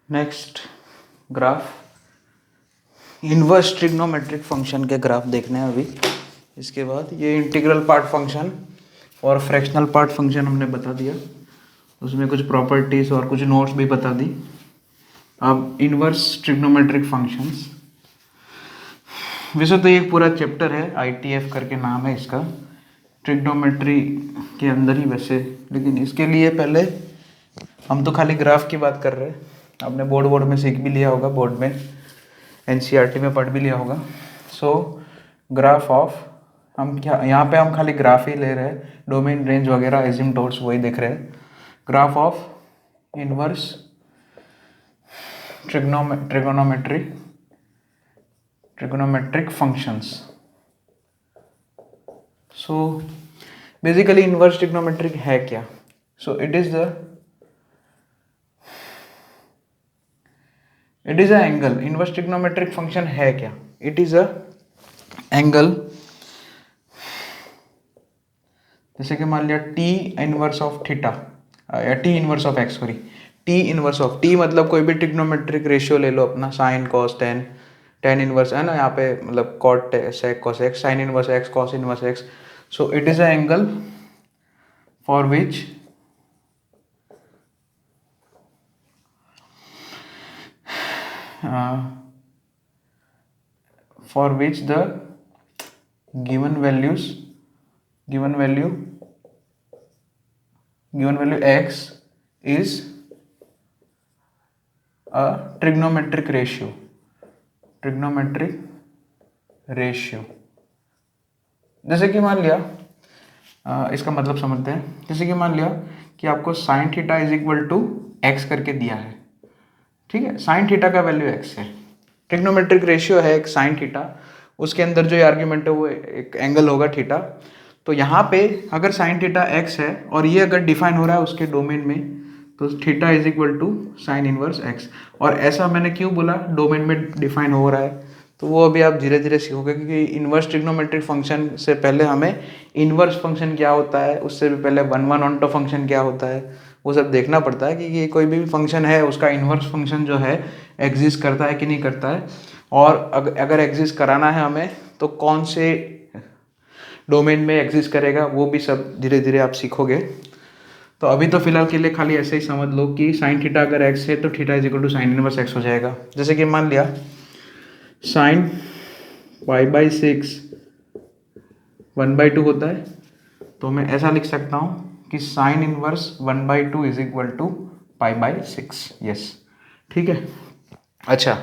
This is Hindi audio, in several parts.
Next graph, inverse trigonometric function के ग्राफ देखने हैं अभी। इसके बाद ये इंटीग्रल पार्ट फंक्शन और फ्रैक्शनल पार्ट फंक्शन हमने बता दिया, उसमें कुछ प्रॉपर्टीज और कुछ नोट्स भी बता दी। अब इन्वर्स ट्रिग्नोमेट्रिक फंक्शंस, वैसे तो ये पूरा चैप्टर है, ITF करके नाम है इसका, ट्रिग्नोमेट्री के अंदर ही वैसे, लेकिन इसके लिए पहले हम तो खाली ग्राफ की बात कर रहे हैं। आपने बोर्ड में सीख भी लिया होगा, बोर्ड में NCERT में पढ़ भी लिया होगा। सो ग्राफ ऑफ, हम क्या यहाँ पे हम खाली ग्राफ ही ले रहे हैं, डोमेन रेंज वगैरह एसिम्पटोट्स वही देख रहे हैं। Graph of inverse trigonometric functions. So basically inverse trigonometric है क्या? सो it is a angle. Inverse trigonometric function है क्या? इट इज अ एंगल, जैसे कि मान लिया टी इनवर्स ऑफ थीटा या T inverse of x, sorry T inverse of, T मतलब कोई भी ट्रिग्नोमेट्रिक रेशियो ले लो अपना, sine cos tan, tan inverse है ना यहाँ पे, मतलब cot sec cos x, sine inverse x, cos inverse x. So it is a angle for which the given value x is a trigonometric ratio। जैसे कि मान लिया, इसका मतलब समझते हैं। जैसे कि मान लिया कि आपको sine theta is equal to x करके दिया है, ठीक है, साइन थीटा का वैल्यू एक्स है, ट्रिग्नोमेट्रिक रेशियो है एक साइन थीटा, उसके अंदर जो आर्ग्यूमेंट है वो एक एंगल होगा थीटा। तो यहाँ पे अगर साइन थीटा एक्स है और ये अगर डिफाइन हो रहा है उसके डोमेन में, तो theta is equal to sine inverse x. और ऐसा मैंने क्यों बोला डोमेन में डिफाइन हो रहा है, तो वो अभी आप धीरे धीरे सीखोगे, क्योंकि इन्वर्स ट्रिग्नोमेट्रिक फंक्शन से पहले हमें इन्वर्स फंक्शन क्या होता है, उससे भी पहले one one onto function क्या होता है, वो सब देखना पड़ता है कि ये कोई भी फंक्शन है उसका इन्वर्स फंक्शन जो है एग्जिस्ट करता है कि नहीं करता है, और अगर एग्जिस्ट कराना है हमें तो कौन से डोमेन में एग्जिस्ट करेगा, वो भी सब धीरे धीरे आप सीखोगे। तो अभी तो फिलहाल के लिए खाली ऐसे ही समझ लो कि साइन थीटा अगर एक्स है तो theta is equal to sine inverse x हो जाएगा। जैसे कि मान लिया साइन π/6 1/2 होता है, तो मैं ऐसा लिख सकता हूँ कि sine inverse 1/2 is equal to π/6। Yes, ठीक है। अच्छा,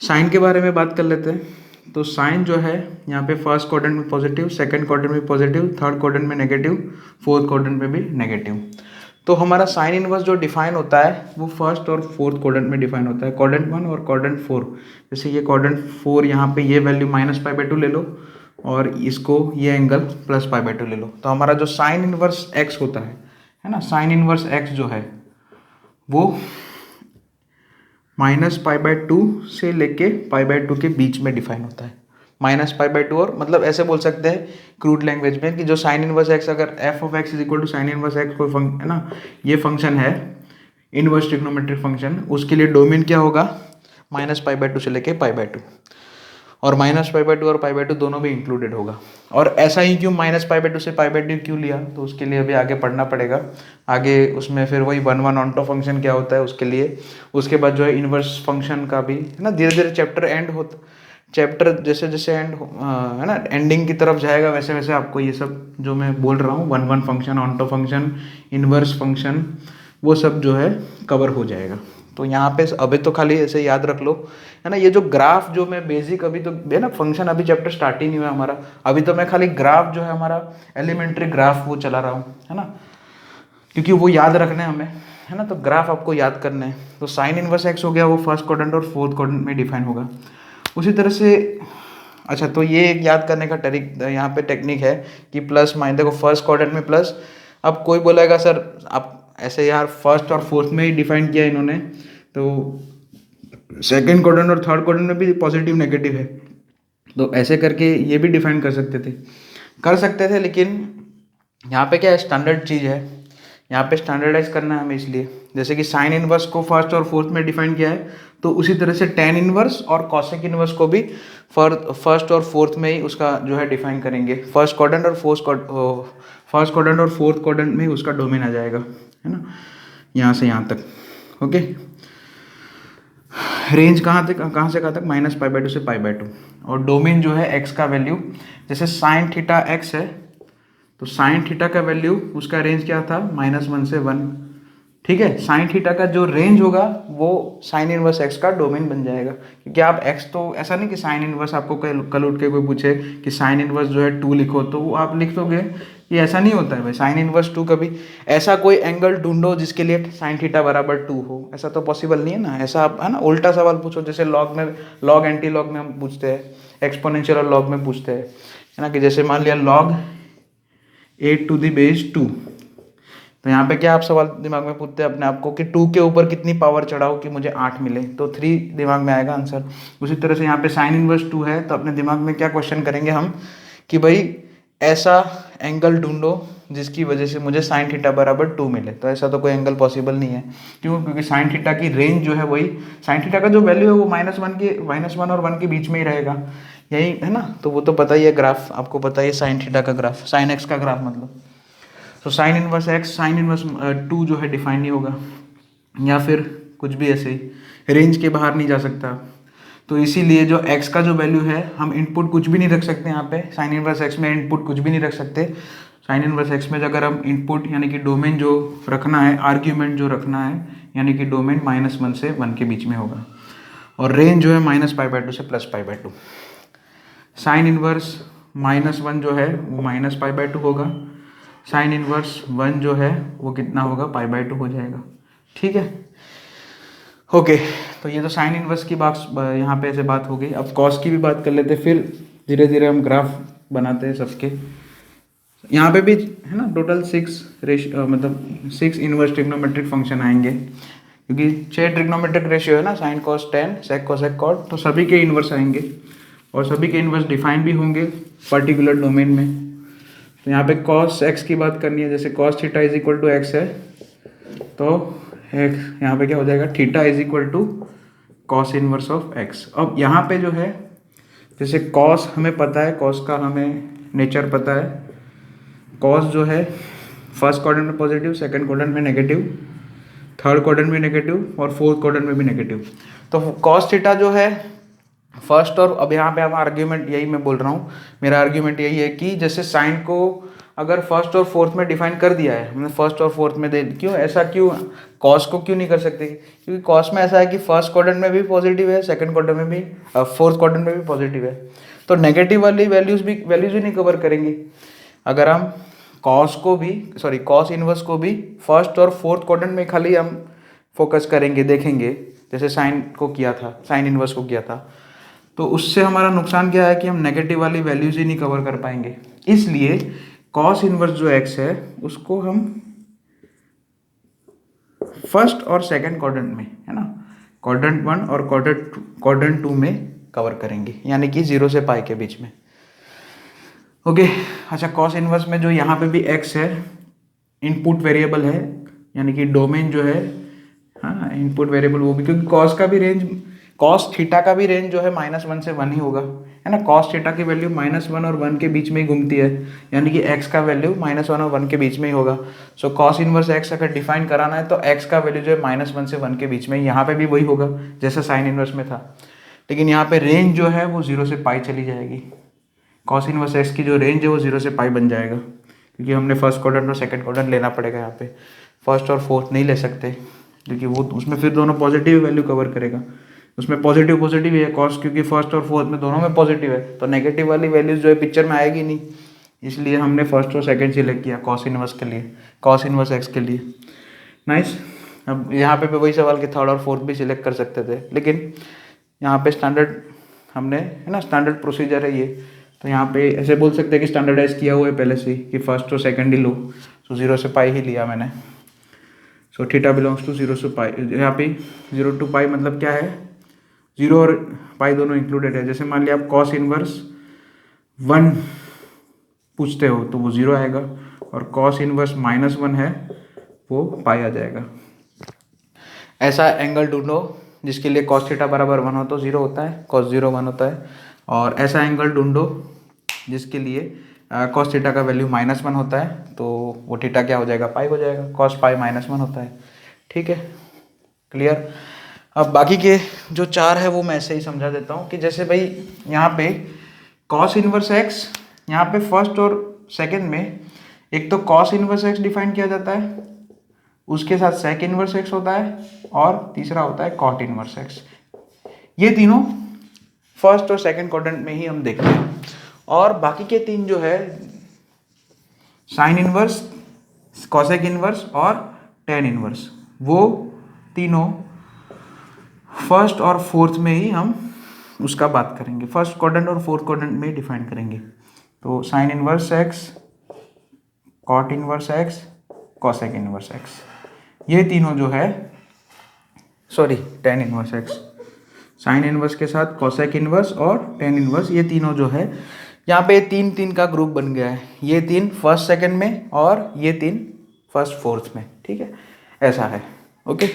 साइन के बारे में बात कर लेते हैं। तो साइन जो है यहाँ पे फर्स्ट क्वाड्रेंट में पॉजिटिव, सेकंड क्वाड्रेंट में पॉजिटिव, थर्ड क्वाड्रेंट में नेगेटिव, फोर्थ क्वाड्रेंट में भी नेगेटिव। तो हमारा साइन इनवर्स जो डिफाइन होता है वो फर्स्ट और फोर्थ क्वाड्रेंट में डिफाइन होता है, क्वाड्रेंट 1 और क्वाड्रेंट 4। जैसे ये क्वाड्रेंट 4, यहाँ पे ये वैल्यू -π/2 ले लो और इसको ये एंगल +π/2 ले लो। तो हमारा जो साइन इनवर्स एक्स होता है ना, साइन इनवर्स एक्स जो है वो -π/2 से लेके π/2 के बीच में डिफाइन होता है। -π/2, और मतलब ऐसे बोल सकते हैं क्रूड लैंग्वेज में कि जो साइन इनवर्स एक्स, अगर f(x) is equal to sine inverse x कोई फंक्शन है ना, ये फंक्शन है इनवर्स ट्रिग्नोमेट्रिक फंक्शन, उसके लिए डोमेन क्या होगा -π/2 से लेके π/2, और -π/2 और π/2 दोनों भी इंक्लूडेड होगा। और ऐसा ही क्यों -π/2 से π/2 क्यों लिया, तो उसके लिए अभी आगे पढ़ना पड़ेगा। आगे उसमें फिर वही one one onto function क्या होता है उसके लिए, उसके बाद जो है इन्वर्स फंक्शन का भी है ना, धीरे धीरे चैप्टर एंड होता, चैप्टर जैसे जैसे एंड है ना, एंडिंग की तरफ जाएगा, वैसे वैसे आपको ये सब जो मैं बोल रहा हूँ, one one function, onto function, inverse function, वो सब जो है कवर हो जाएगा। तो यहाँ पे अभी तो खाली ऐसे याद रख लो, है ना। ये जो ग्राफ जो मैं बेसिक, अभी तो है ना फंक्शन, अभी चैप्टर स्टार्ट ही नहीं हुआ हमारा, अभी तो मैं खाली ग्राफ जो है हमारा एलिमेंट्री ग्राफ वो चला रहा हूँ, है ना, क्योंकि वो याद रखने हमें, है ना। तो ग्राफ आपको याद करने हैं। तो साइन इनवर्स एक्स हो गया, वो फर्स्ट क्वाड्रेंट और फोर्थ क्वाड्रेंट में डिफाइन होगा। उसी तरह से अच्छा, तो ये एक याद करने का यहाँ पे टेक्निक है कि प्लस माइनस, देखो फर्स्ट क्वाड्रेंट में प्लस, अब कोई बोलेगा सर आप ऐसे यार फर्स्ट और फोर्थ में ही डिफाइन किया इन्होंने, तो सेकंड क्वाड्रेंट और थर्ड क्वाड्रेंट में भी पॉजिटिव नेगेटिव है, तो ऐसे करके ये भी डिफाइन कर सकते थे, लेकिन यहाँ पे क्या स्टैंडर्ड चीज़ है यहाँ पे स्टैंडर्डाइज करना है हमें, इसलिए जैसे कि साइन इनवर्स को फर्स्ट और फोर्थ में डिफाइन किया है, तो उसी तरह से टेन इनवर्स और कॉसेक इनवर्स को भी फर्स्ट और फोर्थ में ही उसका जो है डिफाइन करेंगे। फर्स्ट क्वाड्रेंट और फोर्थ क्वाड्रेंट में ही उसका डोमेन आ जाएगा, है ना, यहाँ से यहाँ तक। ओके, रेंज कहाँ से कहाँ तक, -π/2 से π/2। और डोमेन जो है एक्स का वैल्यू, जैसे साइन थीटा एक्स है, तो साइन थीटा का वैल्यू उसका रेंज क्या था, -1 से 1। ठीक है, साइन थीटा का जो रेंज होगा वो साइन इनवर्स एक्स का डोमेन बन जाएगा। क्योंकि आप एक्स, तो ऐसा नहीं कि साइन इनवर्स आपको कल उठ के कोई पूछे कि साइन इनवर्स जो है 2 लिखो तो वो आप लिख दोगे, ये ऐसा नहीं होता है भाई। साइन इनवर्स 2, कभी ऐसा कोई एंगल ढूंढो जिसके लिए साइन थीटा बराबर 2 हो, ऐसा तो पॉसिबल नहीं है ना। ऐसा आप, है ना, उल्टा सवाल पूछो, जैसे लॉग एंटी लॉग में हम पूछते हैं, एक्सपोनेंशियल और लॉग में पूछते हैं, है ना, कि जैसे मान लिया log 8⁻²। तो यहाँ पे क्या आप सवाल दिमाग में पूछते हैं अपने आप को कि 2 के ऊपर कितनी पावर चढ़ाओ कि मुझे 8 मिले, तो 3 दिमाग में आएगा आंसर। उसी तरह से यहाँ पे साइन इनवर्स 2 है, तो अपने दिमाग में क्या क्वेश्चन करेंगे हम कि भाई ऐसा एंगल ढूंढो जिसकी वजह से मुझे साइन थीटा बराबर 2 मिले। तो ऐसा तो कोई एंगल पॉसिबल नहीं है। क्यों? क्योंकि साइन थीटा की रेंज जो है वही, साइन थीटा का जो वैल्यू है वो -1 और 1 के बीच में ही रहेगा, यही है ना। तो वो तो पता ही है, ग्राफ आपको पता ही है, साइन थीटा का ग्राफ, साइन एक्स का ग्राफ मतलब। तो sine inverse x, sine inverse 2 जो है डिफाइन नहीं होगा, या फिर कुछ भी ऐसे ही रेंज के बाहर नहीं जा सकता। तो इसीलिए जो x का जो वैल्यू है, हम इनपुट कुछ भी नहीं रख सकते यहाँ पे। साइन इनवर्स x में इनपुट कुछ भी नहीं रख सकते। साइन इनवर्स x में अगर हम इनपुट यानी कि डोमेन जो रखना है, आर्ग्यूमेंट जो रखना है, यानी कि डोमेन -1 से 1 के बीच में होगा, और रेंज जो है -π/2 से +π/2। साइन इनवर्स -1 जो है वो -π/2 होगा, साइन इनवर्स 1 जो है वो कितना होगा, π/2 हो जाएगा। ठीक है, ओके। तो ये तो साइन इनवर्स की बात यहाँ पे ऐसे बात हो गई। अब कॉस की भी बात कर लेते, फिर धीरे धीरे हम ग्राफ बनाते हैं सबके। यहाँ पे भी है ना, टोटल 6 इनवर्स ट्रिग्नोमेट्रिक फंक्शन आएंगे, क्योंकि 6 ट्रिग्नोमेट्रिक रेशियो है ना, sine cos tan, sec cosec cot, तो सभी के इनवर्स आएंगे और सभी के इनवर्स डिफाइन भी होंगे पर्टिकुलर डोमेन में। तो यहाँ पे कॉस एक्स की बात करनी है, जैसे cos theta is equal to x है, तो एक्स यहाँ पे क्या हो जाएगा, theta is equal to cos inverse of x. अब यहाँ पे जो है, जैसे कॉस हमें पता है, कॉस का हमें नेचर पता है। कॉस जो है फर्स्ट क्वाड्रेंट में पॉजिटिव, सेकंड क्वाड्रेंट में नेगेटिव, थर्ड क्वाड्रेंट में नेगेटिव और फोर्थ क्वाड्रेंट में भी नेगेटिव। तो कॉस थीटा जो है फर्स्ट, और अब यहाँ पे आप आर्ग्यूमेंट, यही मैं बोल रहा हूँ, मेरा आर्ग्यूमेंट यही है कि जैसे साइन को अगर फर्स्ट और फोर्थ में डिफाइन कर दिया है हमने, फर्स्ट और फोर्थ में दे, क्यों ऐसा, क्यों कॉस को क्यों नहीं कर सकते? क्योंकि कॉस में ऐसा है कि फर्स्ट क्वाड्रेंट में भी पॉजिटिव है, सेकंड क्वाड्रेंट में भी, फोर्थ क्वाड्रेंट में भी पॉजिटिव है, तो नेगेटिव वाली वैल्यूज भी नहीं कवर करेंगे। अगर हम कॉस इनवर्स को भी फर्स्ट और फोर्थ क्वाड्रेंट में खाली हम फोकस करेंगे, देखेंगे, जैसे साइन को किया था, साइन इनवर्स को किया था, तो उससे हमारा नुकसान क्या है कि हम नेगेटिव वाली वैल्यूज ही नहीं कवर कर पाएंगे। इसलिए कॉस इनवर्स जो एक्स है उसको हम फर्स्ट और सेकंड क्वाड्रेंट में, है ना, क्वाड्रेंट 1 और क्वाड्रेंट 2 में कवर करेंगे, यानी कि 0 से पाई के बीच में। ओके, अच्छा, कॉस इनवर्स में जो यहाँ पे भी एक्स है इनपुट वेरिएबल है, यानी कि डोमेन जो है, हाँ, इनपुट वेरिएबल वो भी, क्योंकि कॉस का भी रेंज, कॉस थीटा का भी रेंज जो है -1 से 1 ही होगा, है ना। कॉस थीटा की वैल्यू -1 और 1 के बीच में ही घूमती है, यानी कि एक्स का वैल्यू -1 और 1 के बीच में ही होगा। सो कॉस इनवर्स एक्स अगर डिफाइन कराना है तो एक्स का वैल्यू जो है -1 से 1 के बीच में, यहाँ पे भी वही होगा जैसा साइन इनवर्स में था, लेकिन यहाँ पे रेंज जो है वो 0 से पाई चली जाएगी। कॉस इनवर्स एक्स की जो रेंज है वो 0 से पाई बन जाएगा, क्योंकि हमने फर्स्ट क्वाड्रेंट और सेकंड क्वाड्रेंट लेना पड़ेगा यहाँ पे, फर्स्ट और फोर्थ नहीं ले सकते, क्योंकि वो उसमें फिर दोनों पॉजिटिव वैल्यू कवर करेगा। उसमें पॉजिटिव ही है कॉस, क्योंकि फर्स्ट और फोर्थ में दोनों में पॉजिटिव है, तो नेगेटिव वाली वैल्यूज जो है पिक्चर में आएगी नहीं, इसलिए हमने फर्स्ट और सेकंड सिलेक्ट किया कॉस इनवर्स के लिए, कॉस इनवर्स एक्स के लिए। नाइस। अब यहाँ पे वही सवाल कि थर्ड और फोर्थ भी सिलेक्ट कर सकते थे, लेकिन यहाँ पे स्टैंडर्ड हमने, है ना, स्टैंडर्ड प्रोसीजर है ये, तो यहाँ पे ऐसे बोल सकते हैं कि स्टैंडर्डाइज किया हुआ है पहले से ही कि फर्स्ट और सेकंड ही लो, सो 0 से पाई ही लिया मैंने। सो थीटा बिलोंग्स टू 0 से पाई, यहाँ पे 0 to पाई मतलब क्या है, 0 और पाई दोनों इंक्लूडेड है। जैसे मान लिया आप कॉस इनवर्स 1 पूछते हो तो वो 0 आएगा, और कॉस इनवर्स -1 है वो पाई आ जाएगा। ऐसा एंगल ढूंढो जिसके लिए cos थीटा बराबर 1 हो तो 0 होता है, cos 0 1 होता है। और ऐसा एंगल ढूंढो जिसके लिए cos थीटा का वैल्यू -1 होता है, तो वो थीटा क्या हो जाएगा, पाई हो जाएगा, cos पाई -1 होता है। ठीक है, क्लियर। अब बाकी के जो 4 है वो मैं ऐसे ही समझा देता हूँ कि जैसे भाई यहाँ पे cos इनवर्स x, यहाँ पे फर्स्ट और सेकंड में एक तो cos इनवर्स x डिफाइन किया जाता है, उसके साथ sec इनवर्स x होता है, और तीसरा होता है cot इनवर्स x। ये तीनों फर्स्ट और सेकंड क्वाड्रेंट में ही हम देखते हैं। और बाकी के 3 जो है साइन इनवर्स, कॉसेक इनवर्स और टेन इनवर्स, वो तीनों फर्स्ट और फोर्थ में ही हम उसका बात करेंगे, फर्स्ट क्वाड्रेंट और फोर्थ क्वाड्रेंट में डिफाइन करेंगे। तो sine inverse x, cot inverse x, cosec inverse x, ये तीनों जो है, sorry tan inverse x, sine inverse के साथ कॉसेक इनवर्स और टेन इनवर्स, ये तीनों जो है यहाँ पे 3 का ग्रुप बन गया है। ये 3 फर्स्ट सेकंड में और ये 3 फर्स्ट फोर्थ में। ठीक है, ऐसा है। ओके,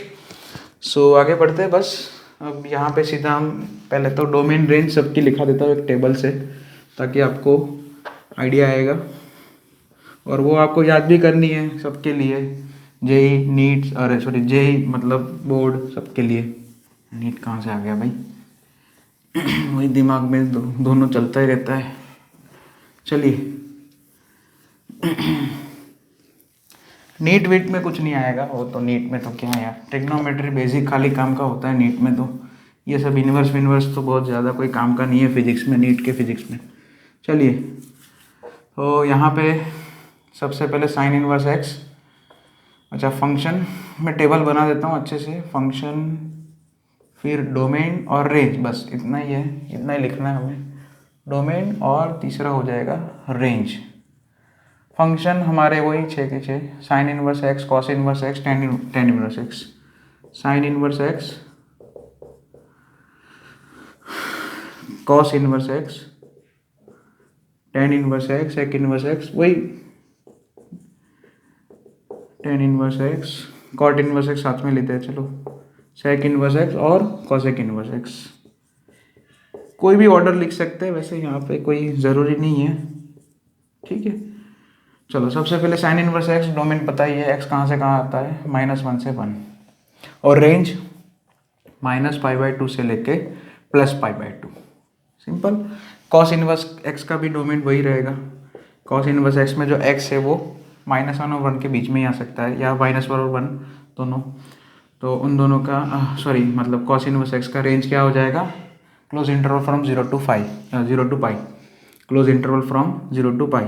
सो आगे बढ़ते हैं। बस अब यहाँ पे सीधा हम पहले तो डोमेन रेंज सबकी लिखा देता हूँ एक टेबल से, ताकि आपको आइडिया आएगा, और वो आपको याद भी करनी है सबके लिए, जेई नीट, अरे सॉरी जेई मतलब बोर्ड सबके लिए। नीट कहाँ से आ गया भाई वही दिमाग में दोनों चलता ही रहता है। चलिए नीट वीट में कुछ नहीं आएगा, वो तो नीट में तो क्या है यार, ट्रिग्नोमेट्री बेसिक खाली काम का होता है नीट में, तो ये सब इन्वर्स विन्वर्स तो बहुत ज़्यादा कोई काम का नहीं है फिजिक्स में, नीट के फिजिक्स में। चलिए, तो यहाँ पे सबसे पहले साइन इनवर्स एक्स, अच्छा फंक्शन मैं टेबल बना देता हूँ अच्छे से, फंक्शन, फिर डोमेन और रेंज, बस इतना ही है, इतना ही लिखना है हमें, डोमेन और तीसरा हो जाएगा रेंज। फंक्शन हमारे वही 6 के 6, sine inverse x, cos inverse X, tan inverse x, sine inverse x, cos inverse X, tan inverse X, sec inverse X, वही tan inverse x, cot inverse X साथ में लेते हैं, चलो सेक इनवर्स एक्स और कॉसेक इनवर्स एक्स। कोई भी ऑर्डर लिख सकते हैं, वैसे यहाँ पे कोई ज़रूरी नहीं है। ठीक है, चलो सबसे पहले साइन इनवर्स एक्स, डोमेन पता ही है, एक्स कहाँ से कहाँ आता है, -1 से 1, और रेंज -π/2 से लेके +π/2, सिंपल। कॉस इनवर्स एक्स का भी डोमेन वही रहेगा, कॉस इनवर्स एक्स में जो एक्स है वो -1 और 1 के बीच में ही आ सकता है, या -1 और 1 दोनों, तो उन दोनों का सॉरी मतलब कॉस इनवर्स एक्स का रेंज क्या हो जाएगा, closed interval from 0 to π, closed interval from 0 to π।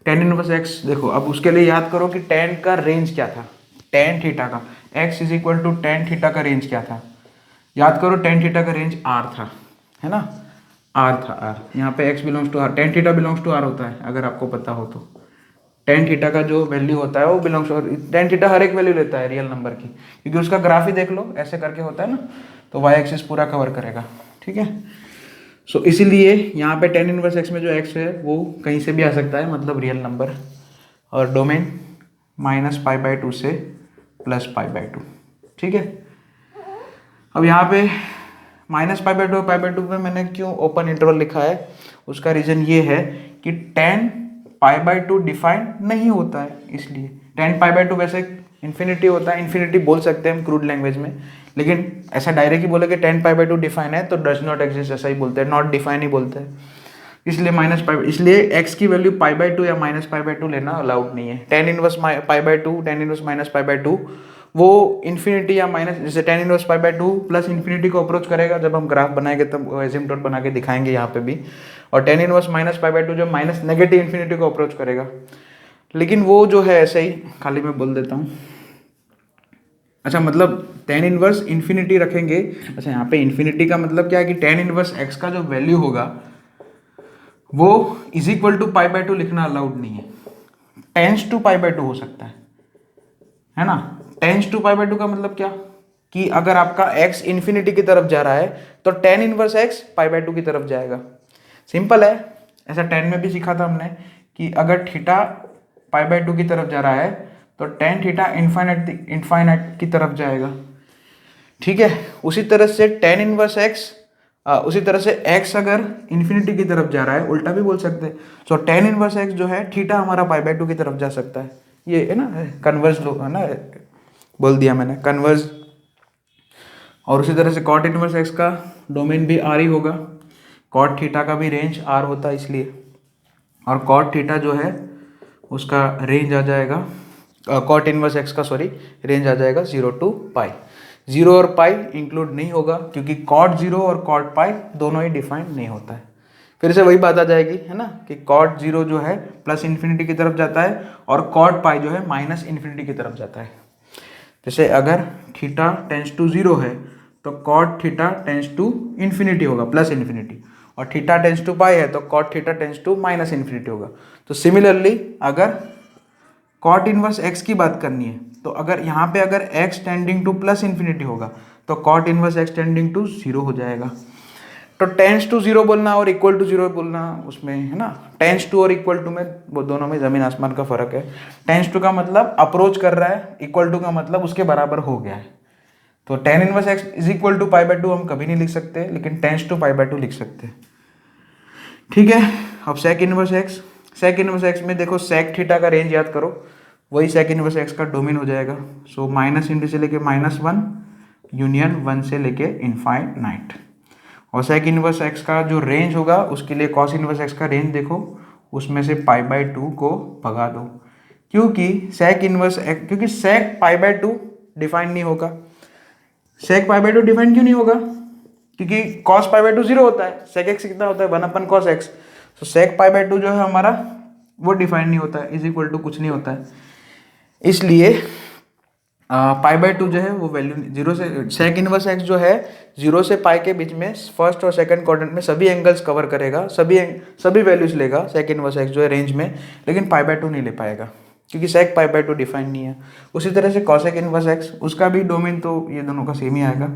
Tan inverse X देखो, अब उसके लिए याद करो कि टेन का रेंज क्या था, टेन थीटा का, x is equal to tan theta का रेंज क्या था, याद करो टेन थीटा का रेंज आर था, है ना, आर था, आर, यहाँ पे x belongs to R, tan theta belongs to R होता है, अगर आपको पता हो तो। टेन थीटा का जो वैल्यू होता है वो बिलोंग्स टू, टेन थीटा हर एक वैल्यू लेता है रियल नंबर की, क्योंकि उसका ग्राफ ही देख लो ऐसे करके होता है ना, तो वाई एक्सिस पूरा कवर करेगा। ठीक है, सो इसीलिए यहाँ पे टेन इनवर्स एक्स में जो एक्स है वो कहीं से भी आ सकता है, मतलब रियल नंबर, और डोमेन -π/2 से +π/2। ठीक है, अब यहाँ पे -π/2 π/2 पे मैंने क्यों ओपन इंटरवल लिखा है, उसका रीज़न ये है कि tan π/2 डिफाइंड नहीं होता है, इसलिए tan π/2 वैसे इन्फिनिटी होता है, इन्फिनिटी बोल सकते हैं हम क्रूड लैंग्वेज में, लेकिन ऐसा डायरेक्ट ही बोले कि tan π/2 डिफाइन है तो डज नॉट एग्जिस्ट ऐसा ही बोलते हैं, नॉट डिफाइन ही बोलते हैं, इसलिए -π, इसलिए x की वैल्यू π/2 या -π/2 लेना अलाउड नहीं है। tan इनवर्स π/2, tan इनवर्स -π/2 वो इन्फिनिटी या माइनस, जैसे tan इनवर्स π/2 प्लस इन्फिनिटी को अप्रोच करेगा, जब हम ग्राफ बनाएंगे तब एसिम्पटोट बना के दिखाएंगे यहाँ पे भी, और tan इनवर्स -π/2 जो माइनस नेगेटिव इन्फिनिटी को अप्रोच करेगा, लेकिन वो जो है ऐसे ही खाली मैं बोल देता हूँ। अच्छा, मतलब tan इनवर्स इन्फिनिटी रखेंगे, अच्छा यहाँ पे इन्फिनिटी का मतलब क्या है कि tan इनवर्स x का जो वैल्यू होगा वो इज इक्वल टू π/2 लिखना अलाउड नहीं है, टेंस टू π/2 हो सकता है ना। टेंस टू π/2 का मतलब क्या, कि अगर आपका x इन्फिनिटी की तरफ जा रहा है तो tan इनवर्स x π/2 की तरफ जाएगा, सिंपल है। ऐसा tan में भी सीखा था हमने कि अगर थीटा π/2 की तरफ जा रहा है तो टेन थीटा इन्फाइनाइट की तरफ जाएगा, ठीक है। उसी तरह से टेन इनवर्स एक्स, उसी तरह से x अगर इन्फिनिटी की तरफ जा रहा है, उल्टा भी बोल सकते हैं, तो टेन इनवर्स x जो है थीटा हमारा पाई बाय टू की तरफ जा सकता है, ये है ना कन्वर्स लो है ना, बोल दिया मैंने कन्वर्स। और उसी तरह से कॉट इनवर्स x का डोमेन भी r ही होगा, कॉट थीटा का भी रेंज r होता है इसलिए, और कॉट थीटा जो है उसका रेंज आ जाएगा, कॉट इनवर्स x का सॉरी रेंज आ जाएगा 0 to पाई। 0 और पाई इंक्लूड नहीं होगा क्योंकि कॉट 0 और कॉट पाई दोनों ही डिफाइंड नहीं होता है। फिर से वही बात आ जाएगी है ना कि कॉट 0 जो है प्लस इन्फिनिटी की तरफ जाता है और कॉट पाई जो है माइनस इन्फिनिटी की तरफ जाता है। जैसे अगर थीटा टेंस टू 0 है तो cot theta tends to infinity होगा, प्लस इन्फिनिटी, और थीटा टेंस टू पाई है तो cot theta tends to minus infinity होगा। तो सिमिलरली अगर कॉट इनवर्स x की बात करनी है तो अगर यहाँ पे अगर x tending to plus infinity होगा तो cot inverse x tending to 0 हो जाएगा। तो टेंस टू 0 बोलना और इक्वल टू 0 बोलना उसमें है ना, टेंस टू और इक्वल टू में वो दोनों में ज़मीन आसमान का फ़र्क है। टेंस टू का मतलब अप्रोच कर रहा है, इक्वल टू का मतलब उसके बराबर हो गया है। तो tan inverse x is equal to pi by two हम कभी नहीं लिख सकते, लेकिन tends to pi by two लिख सकते हैं, ठीक है। अब sec inverse x, sec inverse x में देखो सेक थीटा का रेंज याद करो, वही सेक इनवर्स x का डोमेन हो जाएगा। सो माइनस इंटू से लेके -1 यूनियन 1 से लेके इनफाइनाइट। और सेक इनवर्स x का जो रेंज होगा उसके लिए कॉस इनवर्स x का रेंज देखो, उसमें से पाई बाय टू को भगा दो, क्योंकि सेक इनवर्स x, क्योंकि सेक पाई बाय टू डिफाइन नहीं होगा। सेक पाई बाय टू डिफाइन क्यों नहीं होगा? क्योंकि कॉस पाई बाय टू 0 होता है, सेक एक्स कितना होता है 1 अपन कॉस एक्स। तो सेक पाई बाय टू जो है हमारा वो डिफाइन नहीं होता है, इज इक्वल टू कुछ नहीं होता है, इसलिए पाई बाय टू जो है वो वैल्यू 0 से, सेक इनवर्स एक्स जो है 0 से पाई के बीच में फर्स्ट और सेकंड क्वाड्रेंट में सभी एंगल्स कवर करेगा, सभी वैल्यूज लेगा सेक इनवर्स एक्स जो है रेंज में, लेकिन पाई बाय टू नहीं ले पाएगा क्योंकि सेक पाई बाय टू डिफाइन नहीं है। उसी तरह से कॉसेक इनवर्स एक्स, उसका भी डोमेन तो ये दोनों का सेम ही आएगा।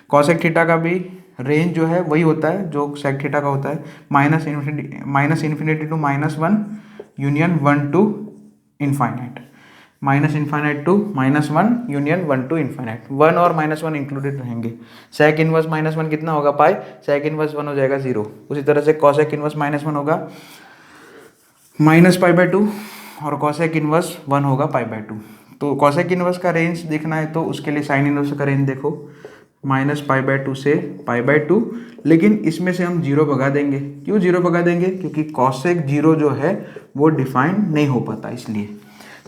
कॉसेक थीटा का भी रेंज जो है वही होता है जो सेक थीटा का होता है, minus infinity to -1 union 1 to infinite, minus infinite to -1 union 1 to infinite, 1 और -1 इंक्लूडेड रहेंगे। सेक इनवर्स -1 कितना होगा पाई, सेक इनवर्स 1 हो जाएगा 0। उसी तरह से कॉसेक इनवर्स -1 होगा -पाई बाय टू और कॉसेक इनवर्स 1 होगा पाई बाय टू। तो कॉसेक इनवर्स का रेंज देखना है तो उसके लिए साइन इनवर्स का रेंज देखो, -पाई बाय टू से पाई बाय टू, लेकिन इसमें से हम 0 भगा देंगे। क्यों 0 भगा देंगे? क्योंकि कॉसेक 0 जो है वो डिफाइन नहीं हो पाता, इसलिए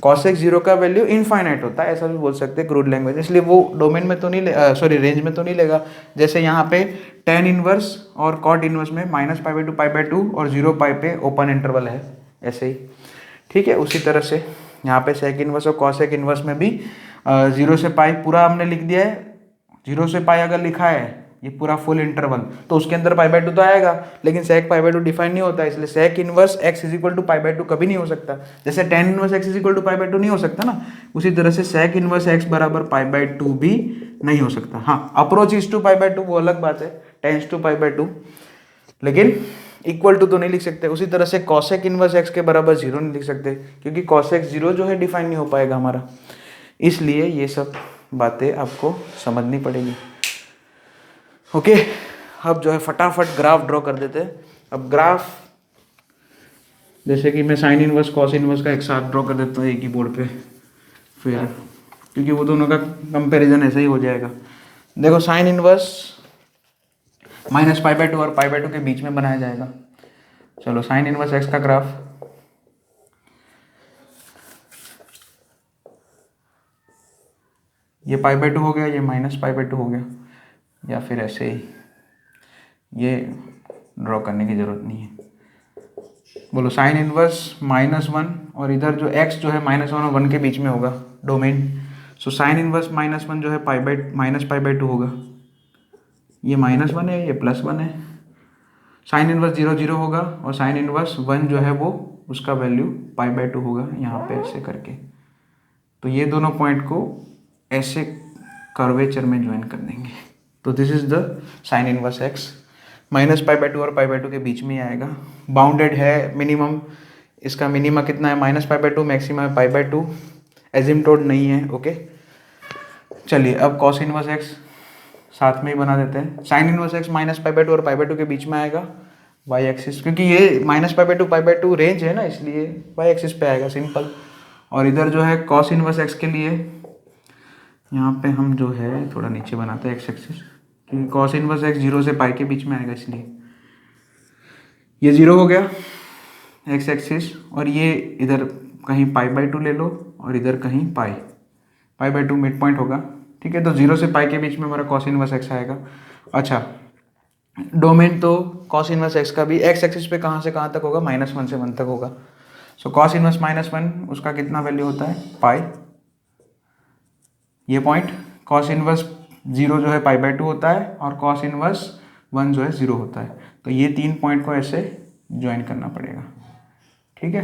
कॉसेक 0 का वैल्यू इनफाइनाइट होता है, ऐसा भी बोल सकते हैं क्रूड लैंग्वेज, इसलिए वो डोमेन में तो नहीं सॉरी रेंज में तो नहीं लेगा। जैसे यहाँ पे टेन इनवर्स और कॉट इनवर्स में -पाई by to pi by to और 0 पाई पे ओपन इंटरवल है, ऐसे ही, ठीक है। उसी तरह से यहाँ पे सेक इनवर्स और कॉसेक इनवर्स में भी 0 से पाई पूरा हमने लिख दिया है। 0 से पाई अगर लिखा है ये पूरा फुल इंटरवल तो उसके अंदर पाई बाय टू तो आएगा, लेकिन sec pi by two define नहीं होता है, इसलिए sec inverse x is equal to pi by two कभी नहीं हो सकता। जैसे tan inverse x is equal to pi by two नहीं हो सकता ना, उसी तरह से सेक इनवर्स x बराबर पाई बाय टू भी नहीं हो सकता। हाँ, approaches to pi by two वो अलग बात है, tends to pi by two, लेकिन इक्वल टू तो नहीं लिख सकते। उसी तरह से कॉसेक इनवर्स x के बराबर 0 नहीं लिख सकते, क्योंकि कॉसेक 0 जो है डिफाइन नहीं हो पाएगा हमारा, इसलिए ये सब बातें आपको समझनी पड़ेगी। ओके, अब जो है फटाफट ग्राफ ड्रॉ कर देते हैं। अब ग्राफ जैसे कि मैं साइन इनवर्स कॉस इनवर्स का एक साथ ड्रॉ कर देता हूँ एक ही बोर्ड पे, फिर क्योंकि वो दोनों का कंपैरिजन ऐसे ही हो जाएगा। देखो sine inverse -pi by to और पाई बाय टू के बीच में बनाया जाएगा। चलो साइन इनवर्स एक्स का ग्राफ, ये पाई बाय टू हो गया, ये -पाई बाय टू हो गया, या फिर ऐसे ही, ये ड्रॉ करने की ज़रूरत नहीं है। बोलो साइन इनवर्स -1 और इधर जो x जो है -1 और 1 के बीच में होगा डोमेन, सो साइन इनवर्स -1 जो है पाई बाय टू होगा, ये -1 है, ये +1 है। साइन इनवर्स 0 0 होगा और साइन इनवर्स 1 जो है वो उसका वैल्यू पाई बाय टू होगा, यहाँ पे ऐसे करके। तो ये दोनों पॉइंट को ऐसे कर्वेचर में ज्वाइन कर देंगे, तो this is the sine inverse x। -Pi by to और पाई बाय टू के बीच में ही आएगा, बाउंडेड है, मिनिमम इसका मिनिमा कितना है -पाई बाय टू, मैक्सिमम है पाई बाय टू, एजिम्टोड नहीं है। ओके, चलिए अब कॉस इनवर्स एक्स साथ में ही बना देते हैं। Sign inverse x minus pi by two और पाई बाई टू के बीच में आएगा वाई एक्सिस, क्योंकि ये minus pi by to range है ना, इसलिए वाई एक्सिस पे आएगा, सिंपल। और इधर जो है कॉस इनवर्स एक्स के लिए यहाँ पे हम जो है थोड़ा नीचे बनाते हैं एक्स एक्सिस, क्योंकि कॉस इनवर्स एक्स 0 से पाई के बीच में आएगा, इसलिए ये 0 हो गया एक्स एक्सिस। और ये इधर कहीं पाई बाई टू ले लो और इधर कहीं पाई बाई टू मिड पॉइंट होगा, ठीक है। तो 0 से पाई के बीच में हमारा कॉस इनवर्स एक्स आएगा। अच्छा, डोमेन तो कॉस इनवर्स एक्स का भी एक्स एक्सिस पे कहाँ से कहाँ तक होगा, -1 से 1 तक होगा। सो कॉस इनवर्स -1 उसका कितना वैल्यू होता है, पाई, ये पॉइंट। कॉस इनवर्स 0 जो है पाई बाई टू होता है और कॉस इनवर्स 1 जो है 0 होता है। तो ये 3 पॉइंट को ऐसे ज्वाइन करना पड़ेगा, ठीक है।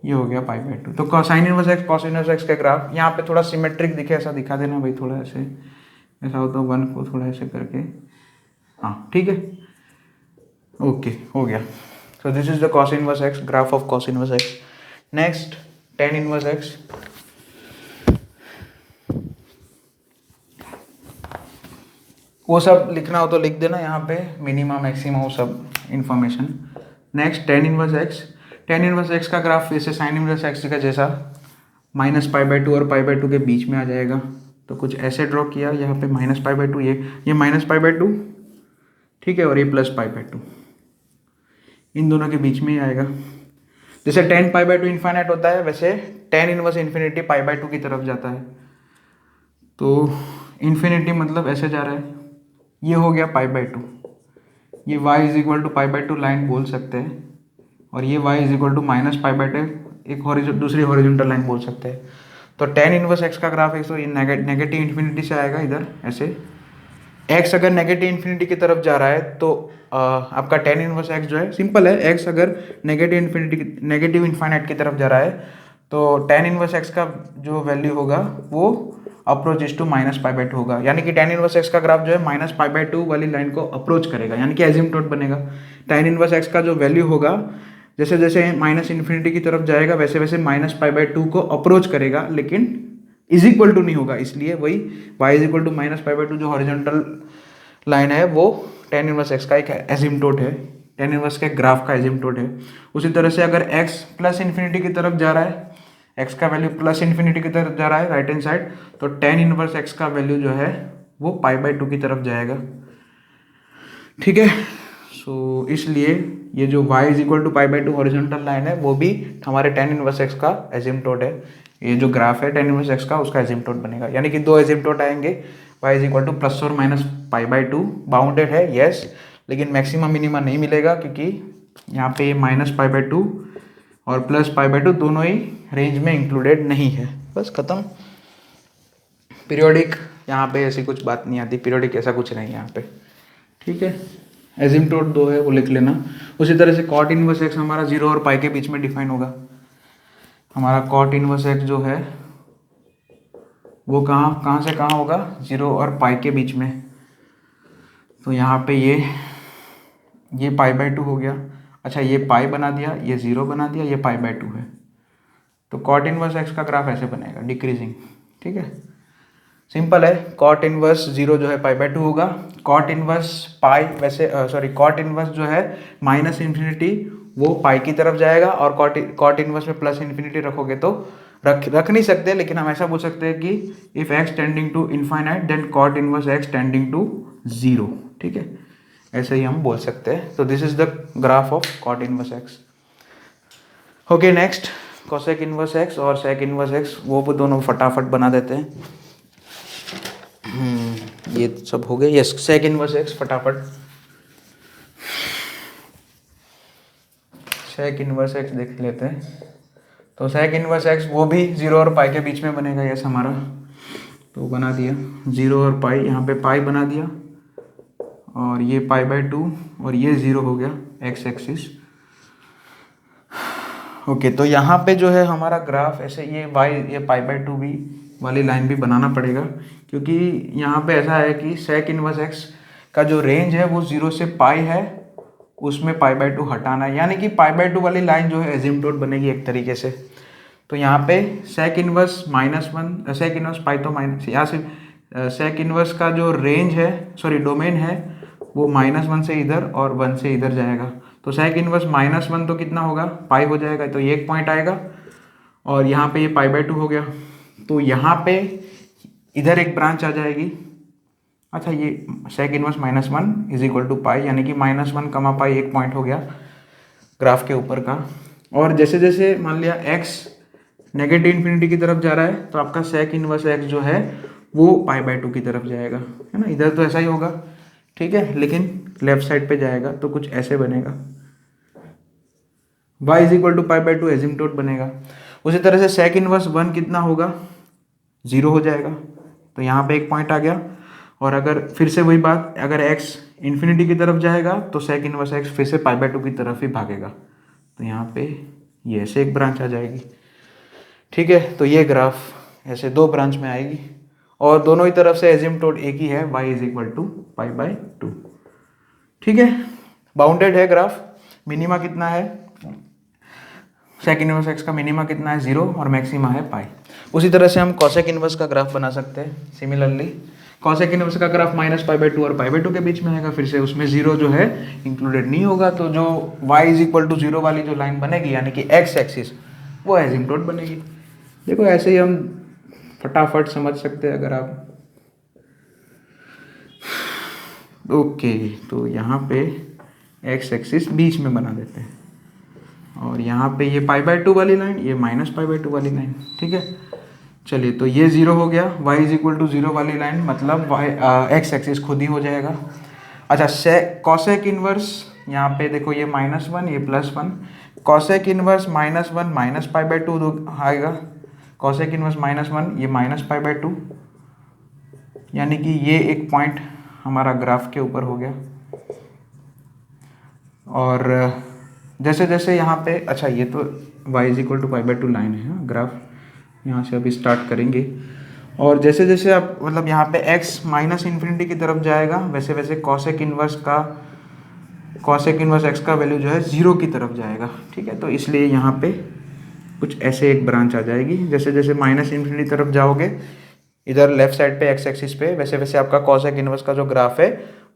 ये हो गया पाई बाई टू। तो sine inverse x cos inverse x का ग्राफ यहाँ पे थोड़ा सिमेट्रिक दिखे ऐसा दिखा देना भाई, थोड़ा ऐसे ऐसा हो तो 1 को थोड़ा ऐसे करके, हाँ ठीक है, ओके हो गया। So this is the cos inverse x, graph of cos inverse x. Next ten inverse x. वो सब लिखना हो तो लिख देना यहाँ पे, मिनिमम मैक्सिमम वो सब information. Next ten inverse X. Tan inverse x का ग्राफ जैसे साइन इनवर्स एक्स का जैसा माइनस पाई बाई टू और पाई बाई टू के बीच में आ जाएगा। तो कुछ ऐसे ड्रॉ किया, यहाँ पे माइनस पाई बाई टू, ये माइनस पाई बाई टू, ठीक है, और ये प्लस पाई बाई टू, इन दोनों के बीच में ही आएगा। जैसे ten pi by to infinite होता है, वैसे tan inverse infinity pi by to की तरफ जाता है। तो इन्फिनिटी मतलब ऐसे जा रहा है, ये हो गया पाई बाई टू, ये y is equal to pi by two line बोल सकते हैं, और ये y is equal to minus pi by two एक दूसरी हॉरिजॉन्टल लाइन बोल सकते हैं। तो टेन इनवर्स x का ग्राफ है, तो ये नेगेटिव इन्फिनिटी से आएगा इधर ऐसे। x अगर नेगेटिव इन्फिनिटी की तरफ जा रहा है तो आपका टेन इनवर्स x जो है सिंपल है, x अगर नेगेटिव इन्फाइनाइट की तरफ जा रहा है तो टेन इनवर्स x का जो वैल्यू होगा वो approaches to minus pi by two होगा। यानी कि टेन इनवर्स एक्स का ग्राफ जो है माइनस पाई बाई टू वाली लाइन को अप्रोच करेगा, यानी कि एजिम्प्टोट बनेगा। टेन इनवर्स एक्स का जो वैल्यू होगा जैसे जैसे माइनस इन्फिनिटी की तरफ जाएगा वैसे वैसे माइनस पाई बाई टू को अप्रोच करेगा, लेकिन इज इक्वल टू नहीं होगा, इसलिए वही y is equal to minus pi by two जो हॉरिजॉन्टल लाइन है वो टेन इनवर्स एक्स का एक एजिम्प्टोट है, टेन इनवर्स के ग्राफ का एजिम्प्टोट है। उसी तरह से अगर x प्लस इन्फिनिटी की तरफ जा रहा है, x का वैल्यू प्लस इन्फिनिटी की तरफ जा रहा है राइट हैंड साइड, तो टेन इनवर्स x का वैल्यू जो है वो पाई बाई टू की तरफ जाएगा, ठीक है। सो इसलिए ये जो y is equal to pi by two horizontal line है वो भी हमारे टेन इनवर्स x का एजिम्प्टोट है। ये जो ग्राफ है टेन इनवर्स x का उसका एजिम्प्टोट बनेगा, यानी कि दो एजिम्प्टोट आएंगे, y is equal to plus और minus pi by two, bounded है यस, लेकिन मैक्सिमम मिनिमा नहीं मिलेगा क्योंकि यहाँ पे माइनस पाई बाई टू और प्लस पाई बाई टू दोनों ही रेंज में इंक्लूडेड नहीं है, बस खत्म। पीरियोडिक यहाँ पे ऐसी कुछ बात नहीं आती, पीरियोडिक ऐसा कुछ नहीं है यहाँ पे, ठीक है। एजिम्प्टोट दो है वो लिख लेना। उसी तरह से कॉट इनवर्स एक्स हमारा 0 और पाई के बीच में डिफाइन होगा। हमारा कॉट इनवर्स एक्स जो है वो कहाँ से कहाँ होगा, 0 और पाई के बीच में। तो यहाँ पे ये पाई बाई टू हो गया, अच्छा ये पाई बना दिया, ये 0 बना दिया, ये पाई बाई टू है। तो कॉट इनवर्स एक्स का ग्राफ ऐसे बनेगा डिक्रीजिंग, ठीक है, सिंपल है। कॉट इनवर्स 0 जो है पाई बाई टू होगा, कॉट इनवर्स पाई वैसे कॉट इनवर्स जो है माइनस इन्फिनिटी वो पाई की तरफ जाएगा, और कॉट इनवर्स में प्लस इन्फिनिटी रखोगे तो रख नहीं सकते, लेकिन हम ऐसा बोल सकते हैं कि if x tending to infinite then cot inverse x tending to 0, ठीक है, ऐसे ही हम बोल सकते हैं। तो this is the graph of cot inverse x. Okay next cosec inverse x और सेक इनवर्स एक्स, वो दोनों फटाफट बना देते हैं। ये सब हो गए, यस सेक इनवर्स एक्स फटाफट। सेक इनवर्स एक्स देख लेते हैं। तो सेक इनवर्स एक्स वो भी 0 और पाई के बीच में बनेगा, यस हमारा तो बना दिया 0 और पाई, यहाँ पे पाई बना दिया और ये पाई बाई टू और ये 0 हो गया एक्स एक्सिस। ओके तो यहाँ पे जो है हमारा ग्राफ ऐसे ये पाई बाई टू भी वाली लाइन भी बनाना पड़ेगा, क्योंकि यहाँ पे ऐसा है कि सेक इनवर्स एक्स का जो रेंज है वो 0 से पाई है, उसमें पाई बाई टू हटाना है, यानी कि पाई बाई टू वाली लाइन जो है एजिम्प्टोट बनेगी एक तरीके से। तो यहाँ पे सेक इनवर्स -1 सेक इनवर्स पाई तो माइनस यहाँ से सेक इनवर्स का जो रेंज है सॉरी डोमेन है वो -1 से इधर और 1 से इधर जाएगा। तो सेक इनवर्स -1 तो कितना होगा पाई हो जाएगा, तो ये एक पॉइंट आएगा और यहाँ पे ये पाई/2 हो गया। तो यहाँ पे इधर एक ब्रांच आ जाएगी। अच्छा ये sec inverse -1 is equal to pi, यानी कि -1 कमा पाई एक पॉइंट हो गया ग्राफ के ऊपर का। और जैसे जैसे मान लिया x नेगेटिव इन्फिनिटी की तरफ जा रहा है तो आपका सेक इनवर्स x जो है वो पाई/2 की तरफ जाएगा, है ना। इधर तो ऐसा ही होगा, ठीक है, लेकिन लेफ्ट साइड पे जाएगा तो कुछ ऐसे बनेगा, y इज इक्वल टू पाई/2 एजिम्पटोट बनेगा। उसी तरह से सेक इनवर्स 1 कितना होगा 0 हो जाएगा, तो यहाँ पे एक पॉइंट आ गया। और अगर फिर से वही बात, अगर x इन्फिनिटी की तरफ जाएगा तो सेक इनवर्स x फिर से पाई/2 की तरफ ही भागेगा, तो यहाँ पे ये ऐसे एक ब्रांच आ जाएगी, ठीक है। तो ये ग्राफ ऐसे दो ब्रांच में आएगी और दोनों ही तरफ से एजिम्पटोट एक ही है, y इज इक्वल टू पाई/2, ठीक है। बाउंडेड है ग्राफ, मिनिमा कितना है सेक इनवर्स x का, मिनिमा कितना है 0 और मैक्सिमा है पाई। उसी तरह से हम कॉसेक इनवर्स का ग्राफ बना सकते हैं। सिमिलरली कॉसेक इनवर्स का ग्राफ -पाई/2 और पाई/2 के बीच में आएगा, फिर से उसमें 0 जो है इंक्लूडेड नहीं होगा, तो जो y इज इक्वल टू 0 वाली जो लाइन बनेगी यानी कि x एक्सिस वो एजिम्पटोट बनेगी। देखो ऐसे ही हम फटाफट समझ सकते हैं अगर आप, ओके। तो यहाँ पे x एक्सिस बीच में बना देते हैं और यहाँ पे ये पाई/2 वाली लाइन, ये -पाई/2 वाली लाइन, ठीक है। चलिए तो ये 0 हो गया, y इज इक्वल टू 0 वाली लाइन, मतलब x एक्सिस खुद ही हो जाएगा। अच्छा कॉसेक इनवर्स, यहाँ पे देखो ये -1 ये +1, कॉसेक इनवर्स -1 -पाई/2 आएगा, कॉसेक इनवर्स -1 ये -पाई/2, यानी कि ये एक पॉइंट हमारा ग्राफ के ऊपर हो गया। और जैसे जैसे यहाँ पे, अच्छा ये तो y इज इक्वल टू पाई/2 लाइन है ग्राफ, यहाँ से अभी स्टार्ट करेंगे। और जैसे जैसे आप मतलब यहाँ पे x -इन्फिनिटी की तरफ जाएगा वैसे वैसे कॉसेक इनवर्स x का वैल्यू जो है 0 की तरफ जाएगा, ठीक है। तो इसलिए यहाँ पे कुछ ऐसे एक ब्रांच आ जाएगी, जैसे जैसे -इन्फिनिटी तरफ जाओगे इधर लेफ्ट साइड पे x एक्सिस पे, वैसे वैसे आपका कॉसेक इनवर्स का जो ग्राफ है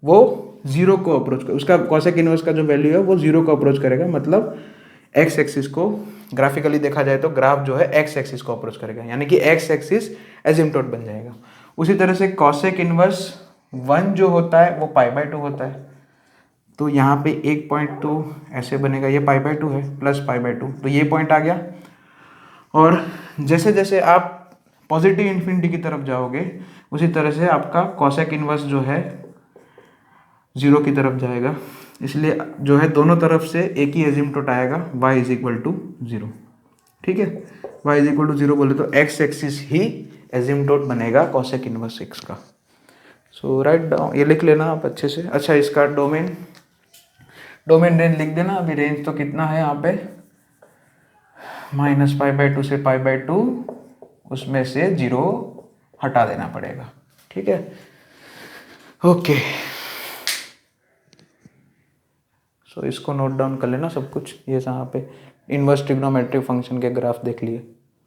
वो 0 को अप्रोच कर, उसका कॉसेक इनवर्स का जो वैल्यू है वो 0 को अप्रोच करेगा, मतलब x एक्सिस को ग्राफिकली देखा जाए तो ग्राफ जो है x एक्सिस को अप्रोच करेगा, यानी कि x एक्सिस एजिम्पटोट बन जाएगा। उसी तरह से कॉसेक इनवर्स 1 जो होता है वो पाई/2 होता है, तो यहाँ पे एक पॉइंट तो ऐसे बनेगा, ये पाई/2 है प्लस पाई/2, तो ये पॉइंट आ गया। और जैसे जैसे आप पॉजिटिव इन्फिनिटी की तरफ जाओगे उसी तरह से आपका कॉसेक इनवर्स जो है 0 की तरफ जाएगा, इसलिए जो है दोनों तरफ से एक ही एजिम्पटोट आएगा, y इज इक्वल टू 0, ठीक है। y इज इक्वल टू 0 बोले तो x एक्सिस ही एजिम्पटोट बनेगा कॉसेक इनवर्स x का। सो राइट डाउन, ये लिख लेना आप अच्छे से। अच्छा इसका डोमेन रेंज लिख देना। अभी रेंज तो कितना है यहाँ पे -पाई/2 से पाई/2, उसमें से 0 हटा देना पड़ेगा, ठीक है, ओके। सो इसको नोट डाउन कर लेना सब कुछ, ये यहाँ पे इनवर्स ट्रिग्नोमेट्रिक फंक्शन के ग्राफ देख लिए।